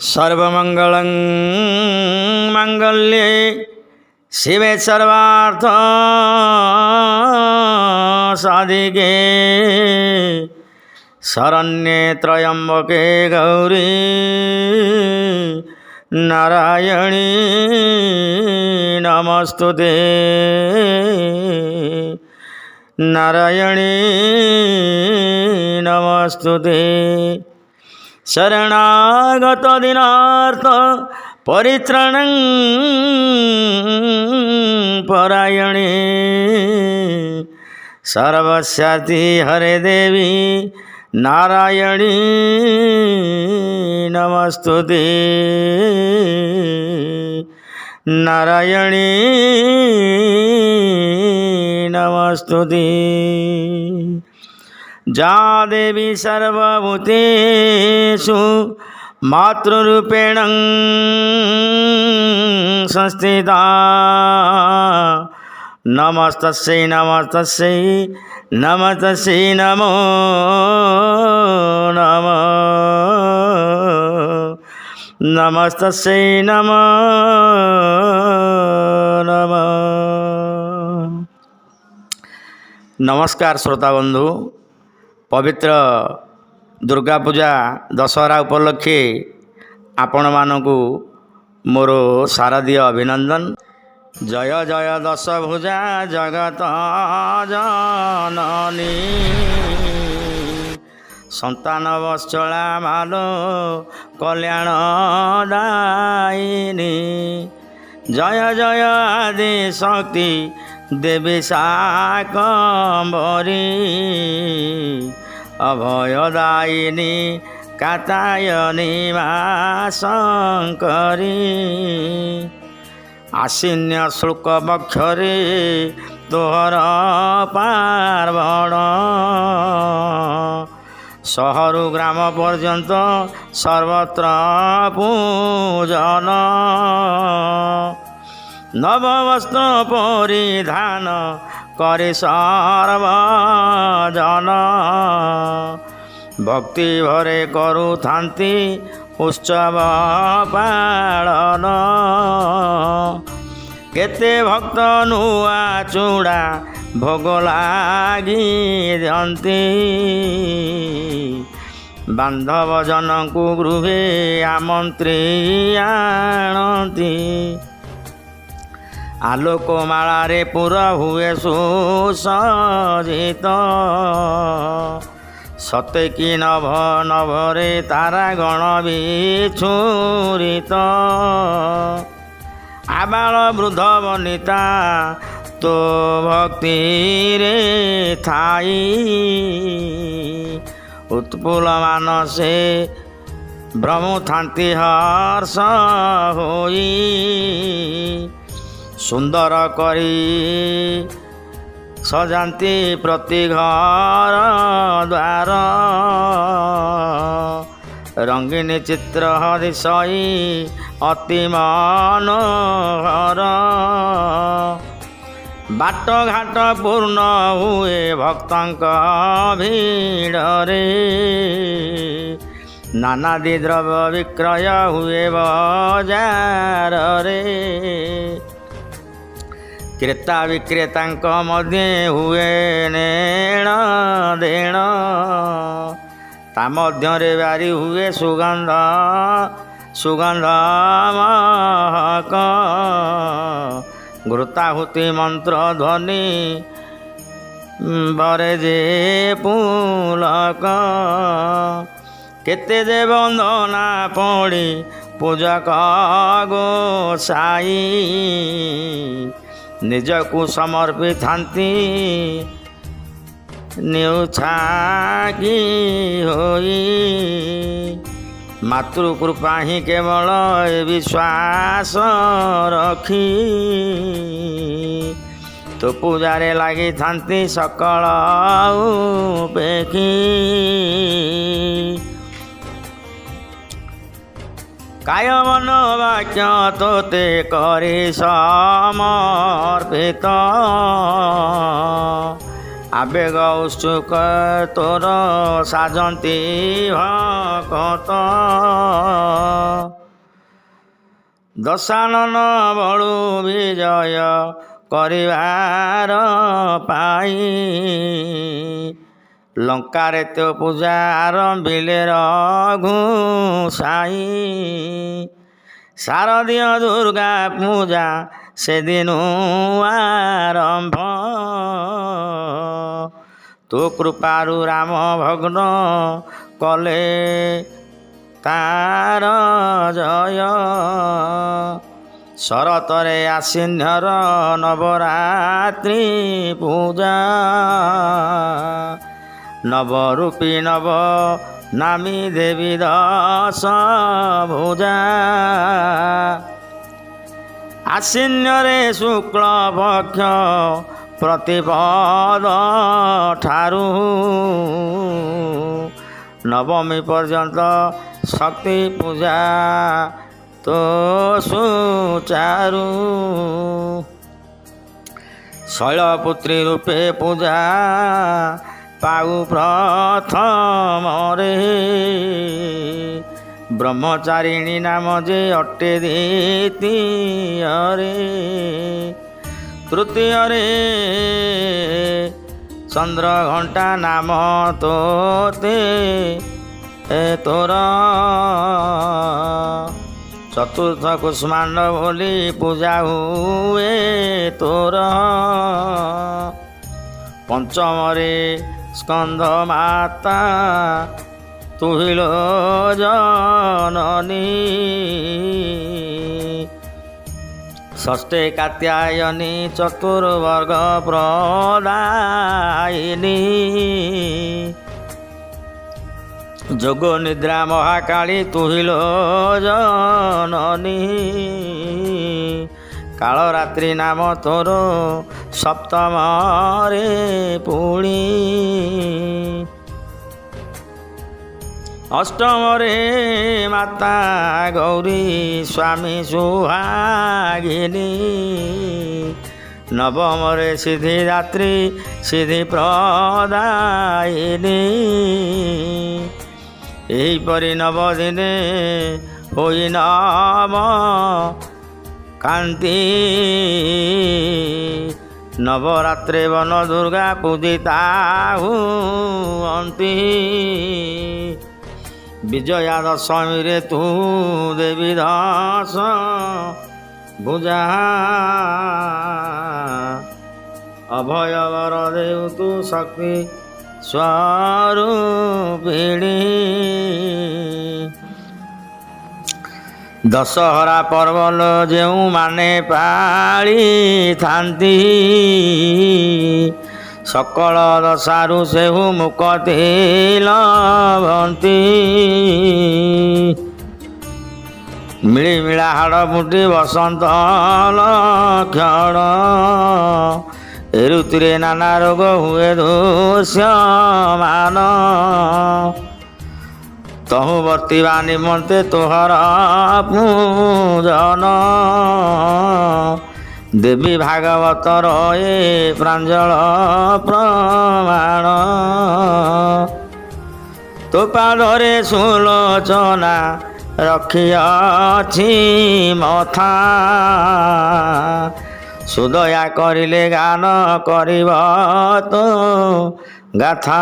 सर्वमंगलं मंगल्ये शिवे सर्वार्थ साधिके शरण्ये त्र्यंबके गौरी नारायणी नमस्तुते नारायणी नमस्तुते। शरणागत दीनार्थ परित्राणं परायणे सर्वस्याति हरे देवी नारायणी नमस्तुते नारायणी नमस्तुते। जा देवी सर्वभूतेषु मातृरूपेण संस्थिता नमस्तस्यै नमस्तस्यै नमस्तस्यै नमो नमः नमस्तस्यै नमो नमः। नमस्कार श्रोता बंधु, पवित्र दुर्गा पूजा दशहरा उपलक्षे आपण मानकु मोर शारदीय अभिनंदन। जय जय दश भुजा जगत जननी संतान वत्सला मालो कल्याण दायिनी जय जय आदि शक्ति देवी शाकंभरी अभयदायिनी कात्यायनी मा शंकरी आश्विन्य शुक्ल पक्षरे तोहर पार्वण सहरु ग्राम पर्यंत सर्वत्र पूजन नववस्त्र परिधान करे सर्वजन भक्ति भरे करुथांती उत्सव पालन केते भक्त नुआ चूड़ा भोग लागी दियंती बांधव जनकु गृहे आमंत्री आणती आलोक मालारे पूरा हुए सुसज्जित सते कि नभ नभरे तारा गण बिछुरित आबाल वृद्ध वनिता तो भक्ति रे थाई उत्पुल मानसे भ्रमुथांती हर्ष होई सुंदर करी सजांती प्रति घर द्वार रंगीन चित्र हरिशई अति मनोहर बाट घाट पूर्ण हुए भक्तंक भीड़रे नानादि द्रव्य विक्रय हुए बजार रे क्रेता विक्रेता मध्य हुए नेण देण ता मध्य बारी हुए सुगंध सुगंध महक घृताहुति मंत्र ध्वनि बरे जे पुलक केते जे वंदना पड़ी पूजक गोसाई निजकु समर्पितांती न्यूछाकी होई मातृकृपा ही केवल विश्वास रखी तो पूजारे लगी थांती सकल उपेक्षी काय मन वाक्य तोते करी समर्पित आवेग उत्सुक तोर साजंती भक्त ଦଶାନନ ବଳୁ ବିଜୟ କରିବାର ପାଇଁ ଲଙ୍କାରେ ତ ପୂଜା ଆରମ୍ଭିଲେ ରଘୁସାଇ ଶାରଦୀୟ ଦୁର୍ଗା ପୂଜା ସେଦିନୁ ଆରମ୍ଭ ତୋ କୃପାରୁ ରାମ ଭଗ୍ନ କଲେ ତାର ଜୟ ଶରତରେ ଆଶ୍ଵିନ୍ୟର ନବରାତ୍ରି ପୂଜା ନବରୂପୀ ନବ ନାମୀ ଦେବୀ ଦଶ ଭୁଜା ଆଶ୍ଵିନ୍ୟରେ ଶୁକ୍ଳ ପକ୍ଷ ପ୍ରତିପଦ ଠାରୁ ନବମୀ ପର୍ଯ୍ୟନ୍ତ ଶକ୍ତି ପୂଜା ତୋ ସୁଚାରୁ ଶୈଳପୁତ୍ରୀ ରୂପେ ପୂଜା ପାଉ ପ୍ରଥମରେ ବ୍ରହ୍ମଚାରିଣୀ ନାମ ଯେ ଅଟେ ଦ୍ୱିତୀୟରେ ତୃତୀୟରେ ଚନ୍ଦ୍ରଘଣ୍ଟା ନାମ ତୋତେ ତୋର ଚତୁର୍ଥ କୁଷ୍ମାଣ୍ଡ ବୋଲି ପୂଜା ହୁଏ ତୋର ପଞ୍ଚମରେ ସ୍କନ୍ଦ ମାତା ତୁହିଲୋ ଜନନୀ ଷଷ୍ଠେ କାତ୍ୟାୟନୀ ଚତୁର୍ବର୍ଗ ପ୍ରଦାୟିନୀ ଯୋଗ ନିଦ୍ରା ମହାକାଳୀ ତୁହିଲୋ ଜନନୀ କାଳରାତ୍ରି ନାମ ତୋର ସପ୍ତମରେ ପୁଣି ଅଷ୍ଟମରେ ମାତା ଗୌରୀ ସ୍ୱାମୀ ସୁହାଗିନୀ ନବମରେ ସିଦ୍ଧିଦାତ୍ରୀ ସିଦ୍ଧି ପ୍ରଦାୟିନୀ ଏହିପରି ନବଦିନେ ହୋଇ ନବ କାନ୍ତି ନବରାତ୍ରେ ବନ ଦୁର୍ଗା ପୂଜିତା ହୁଅନ୍ତି ବିଜୟା ଦଶମୀରେ ତୁ ଦେବୀ ଦଶ ଭୁଜା ଅଭୟ ବର ଦେଉ ତୁ ଶକ୍ତି ସ୍ୱରୂପିଣୀ ଦଶହରା ପର୍ବଲ ଯେଉଁମାନେ ପାଳିଥାନ୍ତି ସକଳ ଦଶାରୁ ସେହୁ ମୁକ୍ତି ଲଭନ୍ତି ମିଳିମିଳା ହାଡ଼ ଫୁଟି ବସନ୍ତ ଲକ୍ଷଣ ଏ ଋତୁରେ ନାନା ରୋଗ ହୁଏ ଦୃଶ୍ୟମାନ ତହୁ ବର୍ତ୍ତିବା ନିମନ୍ତେ ତୋହର ପୂଜନ ଦେବୀ ଭାଗବତର ଏ ପ୍ରାଞ୍ଜଳ ପ୍ରମାଣ ତୋ ପାଦରେ ସୁଲୋଚନା ରଖିଅଛି ମଥା ସୁଦୟା କରିଲେ ଗାନ କରିବ ତୋ ଗାଥା।